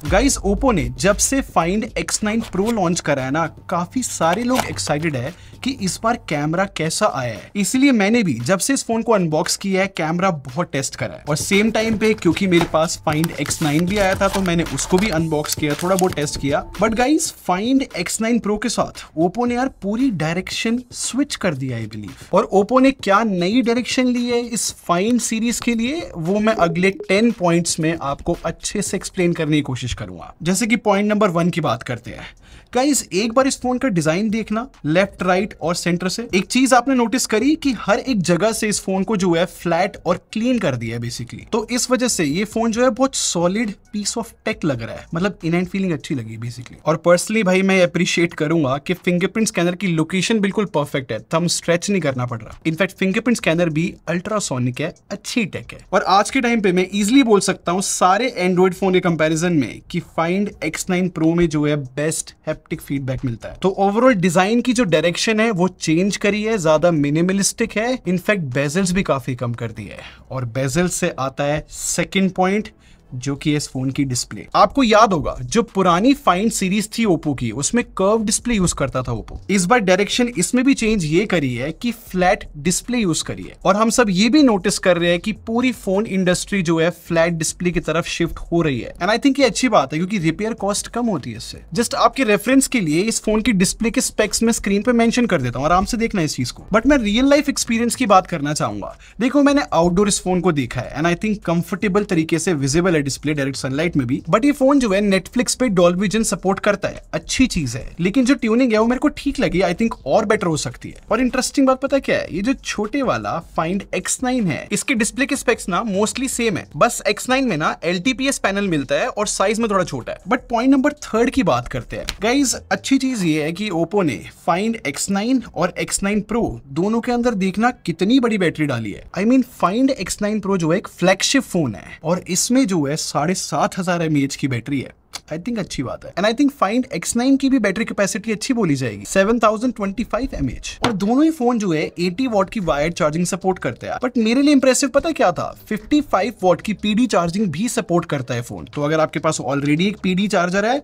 Guys Oppo ने जब से फाइंड X9 Pro लॉन्च करा है ना, काफी सारे लोग एक्साइटेड है कि इस बार कैमरा कैसा आया है। इसलिए मैंने भी जब से इस फोन को अनबॉक्स किया है कैमरा बहुत टेस्ट करा है। और सेम टाइम पे क्योंकि मेरे पास फाइंड X9 भी आया था तो मैंने उसको भी अनबॉक्स किया, थोड़ा बहुत टेस्ट किया। But guys find X9 Pro के साथ ओप्पो ने यार पूरी डायरेक्शन स्विच कर दिया आई बिलीव। और ओप्पो ने क्या नई डायरेक्शन ली है इस फाइंड सीरीज के लिए, वो मैं अगले 10 पॉइंट्स में आपको अच्छे से एक्सप्लेन करने की कोशिश करूंगा। जैसे कि पॉइंट नंबर 1 की बात करते हैं। गाइस एक बार इस फोन का डिजाइन देखना, लेफ्ट राइट और सेंटर से। एक चीज आपने नोटिस करी कि हर एक जगह से इस फोन को जो है फ्लैट और क्लीन कर दिया है बेसिकली। तो इस वजह से ये फोन जो है बहुत सॉलिड पीस ऑफ टेक लग रहा है, मतलब इन हैंड फीलिंग अच्छी लगी बेसिकली। और पर्सनली भाई मैं अप्रिशिएट करूंगा कि फिंगरप्रिंट स्कैनर की लोकेशन बिल्कुल परफेक्ट है, थंब स्ट्रेच नहीं करना पड़ रहा। इनफैक्ट फिंगरप्रिंट स्कैनर भी अल्ट्रासोनिक है, अच्छी टेक है। और आज के टाइम पे मैं इजिली बोल सकता हूँ सारे एंड्रॉइड फोन के कंपैरिजन में कि फाइंड X9 Pro में जो है बेस्ट हैप्टिक फीडबैक मिलता है। तो ओवरऑल डिजाइन की जो डायरेक्शन है वो चेंज करी है, ज्यादा मिनिमलिस्टिक है। इनफैक्ट बेजल्स भी काफी कम कर दिए है। और बेजल से आता है सेकंड पॉइंट, जो कि इस फोन की डिस्प्ले। आपको याद होगा जो पुरानी फाइंड सीरीज थी ओप्पो की, उसमें कर्व डिस्प्ले यूज करता था ओप्पो। इस बार डायरेक्शन इसमें भी चेंज ये करी है कि फ्लैट डिस्प्ले यूज करी है। और हम सब ये भी नोटिस कर रहे हैं कि पूरी फोन इंडस्ट्री जो है फ्लैट डिस्प्ले की तरफ शिफ्ट हो रही है। एंड आई थिंक ये अच्छी बात है क्योंकि रिपेयर कॉस्ट कम होती है इससे। जस्ट आपके रेफरेंस के लिए इस फोन की डिस्प्ले के स्पेक्स में स्क्रीन पे मेंशन कर देता हूँ, आराम से देखना इस चीज को। बट मैं रियल लाइफ एक्सपीरियंस की बात करना चाहूंगा। देखो मैंने आउटडोर इस फोन को देखा है एंड आई थिंक कंफर्टेबल तरीके से विजिबल है डिस्प्ले डायरेक्ट सनलाइट में भी। बट ये फोन जो है नेटफ्लिक्स पे डॉल्बी विजन सपोर्ट करता है, अच्छी चीज है। लेकिन जो ट्यूनिंग है वो मेरे को ठीक लगी, आई थिंक और बेटर हो सकती है। और इंटरेस्टिंग बात पता क्या है, ये जो छोटे वाला फाइंड X9 है इसके डिस्प्ले के स्पेक्स ना मोस्टली सेम है, बस X9 में ना LTPS पैनल मिलता है और साइज में थोड़ा छोटा है। बट पॉइंट नंबर 3 की बात करते हैं। गाइज अच्छी चीज ये है कि ओप्पो ने फाइंड X9 और X9 Pro दोनों के अंदर देखना कितनी बड़ी बैटरी डाली है। I mean find X9 Pro जो है एक फ्लैगशिप फोन है और इसमें जो है 7500 mAh की बैटरी है। आई थिंक अच्छी बात है। And I think find X9 की भी बैटरी कैपेसिटी अच्छी बोली जाएगी, 7025 mAh। और दोनों ही फोन जो है 80 वॉट की वायर्ड चार्जिंग सपोर्ट करते हैं। बट मेरे लिए इंप्रेसिव पता क्या था, 55 वॉट की PD चार्जिंग भी सपोर्ट करता है फोन। तो अगर आपके पास ऑलरेडी एक PD चार्जर है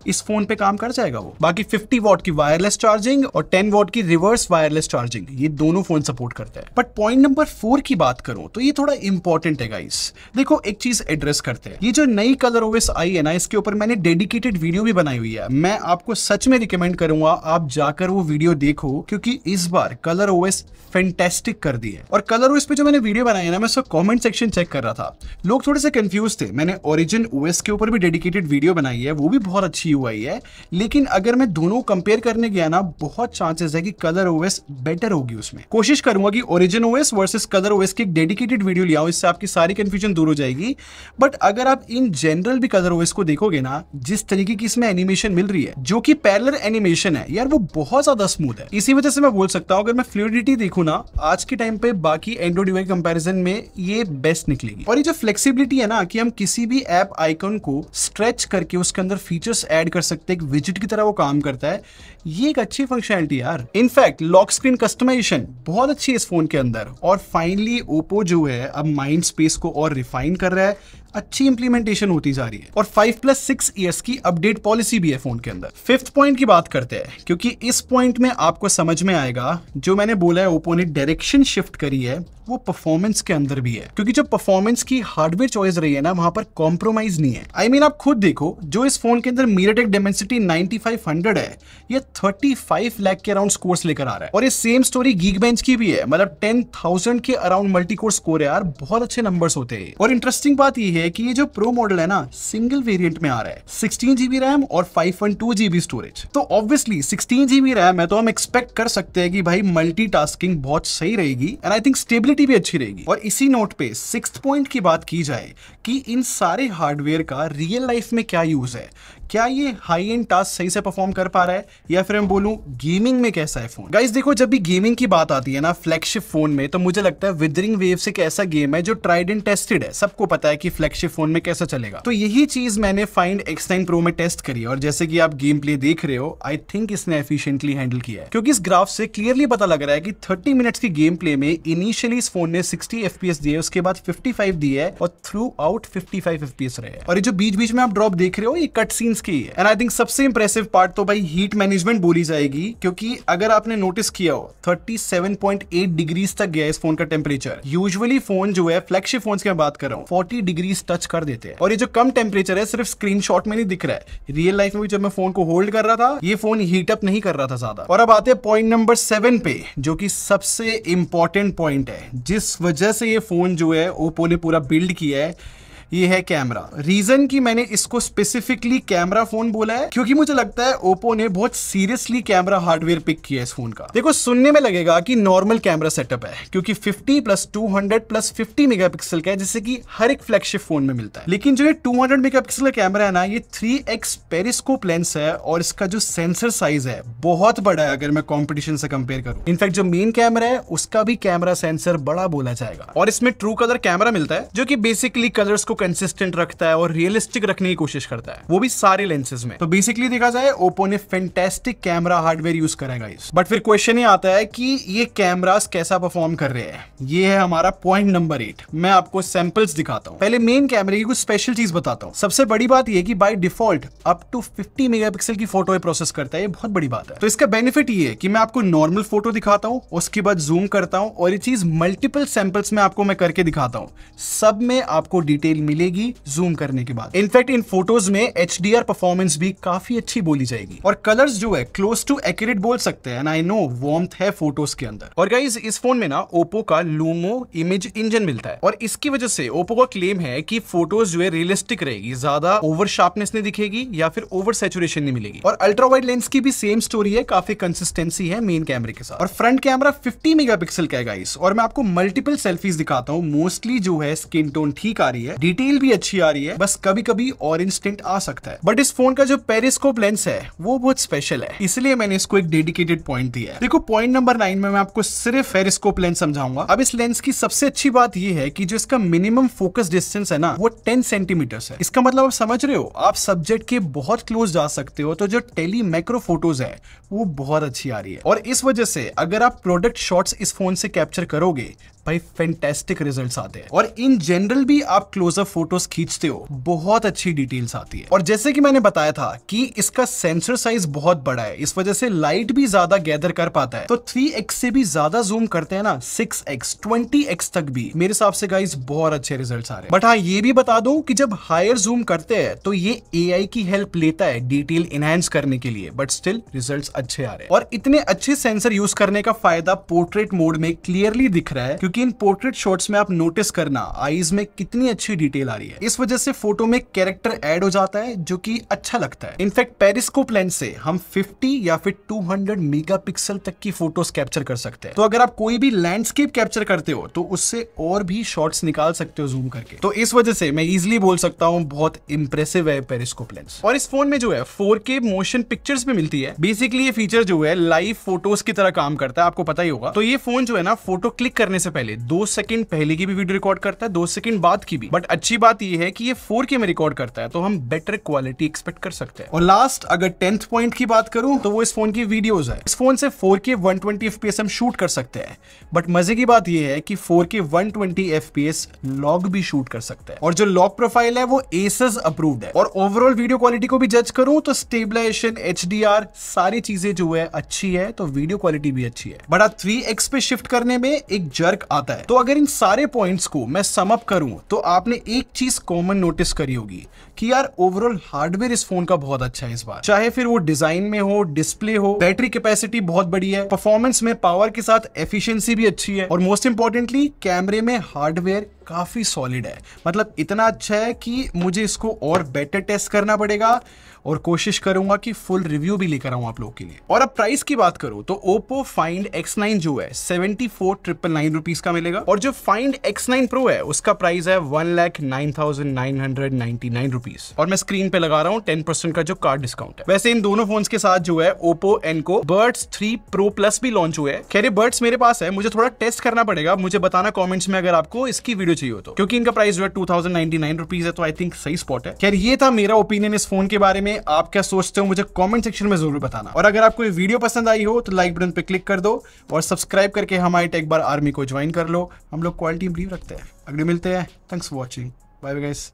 इस फोन पे काम कर जाएगा वो। बाकी 50 वॉट की वायरलेस चार्जिंग और 10 वॉट की रिवर्स वायरलेस चार्जिंग, ये दोनों फोन सपोर्ट करते हैं। बट पॉइंट नंबर 4 की बात करूं तो ये थोड़ा इंपॉर्टेंट है गाइस। देखो एक चीज एड्रेस करते हैं, ये जो नई कलर ओएस आई है ना, इसके ऊपर मैंने डेडिकेटेड वीडियो भी बनाई हुई है। मैं आपको सच में रिकमेंड करूंगा आप जाकर वो वीडियो देखो, क्योंकि इस बार कलर ओएस फैंटास्टिक कर दी है। और कलर ओएस पे जो मैंने वीडियो बनाई है ना, मैं उसका कमेंट सेक्शन चेक कर रहा था, लोग थोड़े से कंफ्यूज थे। मैंने ओरिजिन ओएस के ऊपर भी डेडिकेटेड वीडियो बनाई है, वो भी बहुत अच्छी हुई है। लेकिन अगर मैं दोनों कंपेयर करने गया ना, बहुत चांसेस है कि कलर ओएस बेटर होगी उसमें। कोशिश करूंगा कि origin OS versus colour OS की एक डेडिकेटेड वीडियो ले आऊं, इससे आपकी सारी कंफ्यूजन दूर हो जाएगी। बट अगर आप इन जनरल भी कलर ओएस को देखोगे ना, जिस तरीके की इसमें एनिमेशन मिल रही है जो कि पैरेलल एनिमेशन है यार, वो बहुत ज्यादा स्मूथ है। इसी वजह से मैं बोल सकता हूं अगर मैं फ्लूइडिटी देखूं ना, आज के टाइम पे बाकी एंड्रॉइड डिवाइस कंपैरिजन में ये बेस्ट निकलेगी। और ये जो फ्लेक्सिबिलिटी है ना कि हम किसी भी ऐप आइकन को स्ट्रेच करके उसके अंदर फीचर्स ऐड कर सकते हैं, विजिट की तरह वो काम करता है, ये एक अच्छी फंक्शनैलिटी यार। इनफैक्ट लॉक स्क्रीन कस्टमाइजेशन बहुत अच्छी है इस फोन के अंदर। और फाइनली ओप्पो जो है अब माइंड स्पेस को और रिफाइन कर रहा है, अच्छी इंप्लीमेंटेशन होती जा रही है। और 5+6 इयर्स की अपडेट पॉलिसी भी है फोन के अंदर। 5th पॉइंट की बात करते हैं, क्योंकि इस पॉइंट में आपको समझ में आएगा जो मैंने बोला है ओप्पो ने डायरेक्शन शिफ्ट करी है, वो परफॉर्मेंस के अंदर भी है। क्योंकि जो परफॉर्मेंस की हार्डवेयर चॉइस रही है ना, वहां पर कॉम्प्रोमाइज नहीं है। आई मीन आप खुद देखो, जो इस फोन के अंदर MediaTek Dimensity 9500 है, ये 35 लाख के अराउंड स्कोर्स लेकर आ रहा है। और ये सेम स्टोरी Geekbench की भी है, मतलब 10,000 के अराउंड मल्टी कोर स्कोर है यार, बहुत अच्छे नंबर्स होते हैं। और इंटरेस्टिंग बात ये है कि ये जो प्रो मॉडल है ना, सिंगल वेरिएंट में आ रहा है, 16 GB रैम और 512 GB स्टोरेज। तो ऑब्वियसली 16 GB रैम है तो हम एक्सपेक्ट कर सकते हैं कि भाई मल्टीटास्किंग बहुत सही रहेगी एंड आई थिंक स्टेबिलिटी भी अच्छी रहेगी। और इसी नोट पे 6th पॉइंट की बात की जाए कि इन सारे हार्डवेयर का रियल लाइफ में क्या यूज है, क्या ये हाई एंड टास्क सही से परफॉर्म कर पा रहा है, या फिर मैं बोलूं गेमिंग में कैसा है फोन। गाइस देखो, जब भी गेमिंग की बात आती है ना फ्लैगशिप फोन में, तो मुझे लगता है विदरिंग वेव्स एक ऐसा गेम है जो ट्राइड एंड टेस्टेड है, सबको पता है कि फ्लैगशिप फोन में कैसा चलेगा। तो यही चीज मैंने फाइंड X9 Pro में टेस्ट करी, और जैसे कि आप गेम प्ले देख रहे हो, आई थिंक इसने एफिशिएंटली हैंडल किया है, क्योंकि इस ग्राफ से क्लियरली पता लग रहा है कि 30 मिनट्स की गेम प्ले में इनिशियली इस फोन ने 60 FPS दिए, उसके बाद 55 दिए है, और थ्रू आउट 55 FPS रहे हैं। और ये जो बीच बीच में आप ड्रॉप देख रहे हो, ये कट सीन्स की है। एंड आई थिंक सबसे इंप्रेसिव पार्ट तो भाई हीट मैनेजमेंट बोली जाएगी, क्योंकि अगर आपने नोटिस किया हो 37.8 डिग्रीज तक गया इस फोन का टेम्परेचर। यूजुअली फोन जो है फ्लैगशिप फोन्स की मैं बात कर रहा हूँ 40 डिग्रीज टच कर देते हैं, और ये जो कम टेम्परेचर है सिर्फ स्क्रीनशॉट में नहीं दिख रहा है, रियल लाइफ में भी जब मैं फोन को होल्ड कर रहा था ये फोन हीट अप नहीं कर रहा था ज्यादा। और अब आते हैं पॉइंट नंबर 7 पे, जो कि सबसे इंपॉर्टेंट पॉइंट है, जिस वजह से ये फोन जो है ओप्पो ने पूरा बिल्ड किया है, ये है कैमरा। रीजन कि मैंने इसको स्पेसिफिकली कैमरा फोन बोला है, क्योंकि मुझे लगता है ओप्पो ने बहुत सीरियसली कैमरा हार्डवेयर पिक किया है इस फोन का। देखो, सुनने में लगेगा कि नॉर्मल कैमरा सेटअप है, क्योंकि 50 + 200 + 50 मेगापिक्सल का है, जैसे कि हर एक फ्लैगशिप फोन में मिलता है। लेकिन जो ये 200 मेगापिक्सल का कैमरा है ना, ये 3x पेरिस्कोप लेंस है, और इसका जो सेंसर साइज है बहुत बड़ा है अगर मैं कॉम्पिटिशन से कंपेयर करूं। इनफैक्ट जो मेन कैमरा है उसका भी कैमरा सेंसर बड़ा बोला जाएगा, और इसमें ट्रू कलर कैमरा मिलता है, जो कि बेसिकली कलर्स को कंसिस्टेंट रखता है और रियलिस्टिक रखने की कोशिश करता है, वो भी सारे लेंसेज में। तो बेसिकली देखा जाए ओप्पो ने फैंटास्टिक कैमरा हार्डवेयर यूज करा है गाइस। बट फिर क्वेश्चन ये आता है कि ये कैमरास कैसा परफॉर्म कर रहे हैं। ये है हमारा पॉइंट नंबर 8। मैं आपको सैंपल्स दिखाता हूं। पहले मेन कैमरे की कुछ स्पेशल चीज बताता हूं। सबसे बड़ी बात ये कि by default up to 50 megapixel की फोटो प्रोसेस करता है, ये बहुत बड़ी बात है। तो इसका बेनिफिट ये है कि मैं आपको नॉर्मल फोटो दिखाता हूं, उसके बाद जूम करता हूं, और ये चीज मल्टीपल सैंपल्स में आपको मैं करके दिखाता हूं, सब में आपको डिटेल मिलेगी जूम करने के बाद। इनफैक्ट इन फोटोज में HDR परफॉर्मेंस भी काफी अच्छी बोली जाएगी, और कलर्स जो है क्लोज टू एक्यूरेट बोल सकते हैं। आई नो वार्मथ है फोटोज के अंदर। और गाइस इस फोन में ना ओप्पो का लूमो इमेज इंजन मिलता है, और इसकी वजह से ओप्पो का क्लेम है कि फोटोज जो है रियलिस्टिक रहेगी, ज्यादा ओवर शार्पनेस नहीं दिखेगी या फिर ओवर सैचुरेशन नहीं मिलेगी। और अल्ट्रा वाइड लेंस की भी सेम स्टोरी है, काफी कंसिस्टेंसी है मेन कैमरे के साथ। और फ्रंट कैमरा 50 मेगापिक्सल का है गाइस, और मैं आपको मल्टीपल सेल्फीज दिखाता हूं। मोस्टली जो है स्किन टोन ठीक आ रही है, डिटेल भी अच्छी आ रही है, बस कभी कभी ऑरेंज टिंट आ सकता है। बट इस फोन का जो पेरिस्कोप लेंस है वो बहुत स्पेशल है, इसलिए मैंने इसको एक डेडिकेटेड पॉइंट दिया है। देखो पॉइंट नंबर 9 में मैं आपको सिर्फ पेरिस्कोप लेंस समझाऊंगा। अब इस लेंस की सबसे अच्छी बात ये है कि जो इसका मिनिमम फोकस डिस्टेंस है ना, वो 10 सेंटीमीटर है। इसका मतलब आप समझ रहे हो, आप सब्जेक्ट के बहुत क्लोज जा सकते हो, तो जो टेली मैक्रो फोटोज है वो बहुत अच्छी आ रही है। और इस वजह से अगर आप प्रोडक्ट शॉट्स इस फोन से कैप्चर करोगे, भाई फैंटास्टिक रिजल्ट्स आते हैं। और इन जनरल भी आप क्लोजअप फोटोज खींचते हो, बहुत अच्छी डिटेल्स आती है। और जैसे कि मैंने बताया था कि इसका सेंसर साइज बहुत बड़ा है, इस वजह से लाइट भी ज्यादा गैदर कर पाता है। तो 3x से भी ज्यादा जूम करते हैं ना, 6x 20x तक भी, मेरे हिसाब से गाइस बहुत अच्छे रिजल्ट्स आ रहे हैं। बट हाँ, ये भी बता दूं कि जब हायर जूम करते हैं तो ये AI की हेल्प लेता है डिटेल इनहैंस करने के लिए, बट स्टिल रिजल्ट्स अच्छे आ रहे हैं। और इतने अच्छे सेंसर यूज करने का फायदा पोर्ट्रेट मोड में क्लियरली दिख रहा है, क्योंकि इन पोर्ट्रेट शॉट्स में आप नोटिस करना आईज में कितनी अच्छी डिटेल आ रही है। इस वजह से फोटो में कैरेक्टर ऐड हो जाता है, जो कि अच्छा लगता है। इनफैक्ट पेरिस्कोप लेंस से हम 50 या फिर 200 मेगापिक्सल तक की फोटोज कैप्चर कर सकते हैं। तो अगर आप कोई भी लैंडस्केप कैप्चर करते हो तो उससे और भी शॉट्स निकाल सकते हो जूम करके। तो इस वजह से मैं इजिली बोल सकता हूँ बहुत इंप्रेसिव है पेरिस्कोप लेंस। और इस फोन में जो है 4K मोशन पिक्चर्स भी मिलती है। बेसिकली ये फीचर जो है लाइव फोटोज की तरह काम करता है, आपको पता ही होगा। तो ये फोन जो है ना, फोटो क्लिक करने से पहले 2 सेकंड पहले की भी वीडियो रिकॉर्ड करता है, 2 सेकंड बाद की भी। बट अच्छी बात ये है कि ये 4K में रिकॉर्ड करता है, तो हम बेटर क्वालिटी एक्सपेक्ट कर सकते हैं। और लास्ट अगर 10th पॉइंट की बात करूं तो वो इस फोन की वीडियोस है। इस फोन से 4K 120 FPS हम शूट कर सकते हैं। बट मजे की बात ये है कि 4K 120 FPS लॉग भी शूट कर सकते हैं, और जो लॉग प्रोफाइल है वो एसस अप्रूव्ड है। और ओवरऑल वीडियो क्वालिटी को भी जज करूं तो स्टेबलाइजेशन, HDR सारी चीजें जो है अच्छी है, तो वीडियो क्वालिटी भी अच्छी है। बट 3x पे शिफ्ट करने में एक जर्क आता है। तो अगर इन सारे पॉइंट्स को मैं सम अप करूं तो आपने एक चीज कॉमन नोटिस करी होगी कि यार ओवरऑल हार्डवेयर इस फोन का बहुत अच्छा है इस बार। चाहे फिर वो डिजाइन में हो, डिस्प्ले हो, बैटरी कैपेसिटी बहुत बड़ी है, परफॉर्मेंस में पावर के साथ एफिशिएंसी भी अच्छी है, और मोस्ट इंपॉर्टेंटली कैमरे में हार्डवेयर काफी सॉलिड है, मतलब इतना अच्छा है कि मुझे इसको और बेटर टेस्ट करना पड़ेगा और कोशिश करूंगा कि फुल रिव्यू भी लेकर आऊं आप लोगों के लिए। और अब प्राइस की बात करूं तो Oppo Find X9 जो है 74,999 रुपीस का मिलेगा, और जो Find X9 Pro है उसका प्राइस है 1,09,999 रुपीस, और मैं स्क्रीन पे लगा रहा हूं 10% का जो कार्ड डिस्काउंट है। वैसे इन दोनों फोन्स के साथ जो है Oppo Enco Buds 3 Pro Plus भी लॉन्च हुए हैं। खैर बर्ड्स मेरे पास है, मुझे थोड़ा टेस्ट करना पड़ेगा, मुझे बताना कमेंट्स में अगर आपको इसकी वीडियो चाहिए हो तो, क्योंकि इनका प्राइस जो है 2,099 रुपीस है, तो आई थिंक सही स्पॉट है। खैर ये था मेरा ओपिनियन इस फोन के बारे में, आप क्या सोचते हो मुझे कमेंट सेक्शन में जरूर बताना। और अगर आपको ये वीडियो पसंद आई हो तो लाइक बटन पे क्लिक कर दो और सब्सक्राइब करके हमारी टेक बार आर्मी को ज्वाइन कर लो। हम लोग क्वालिटी इंप्रूव रखते हैं। अगले मिलते हैं। Thanks for watching. Bye bye guys.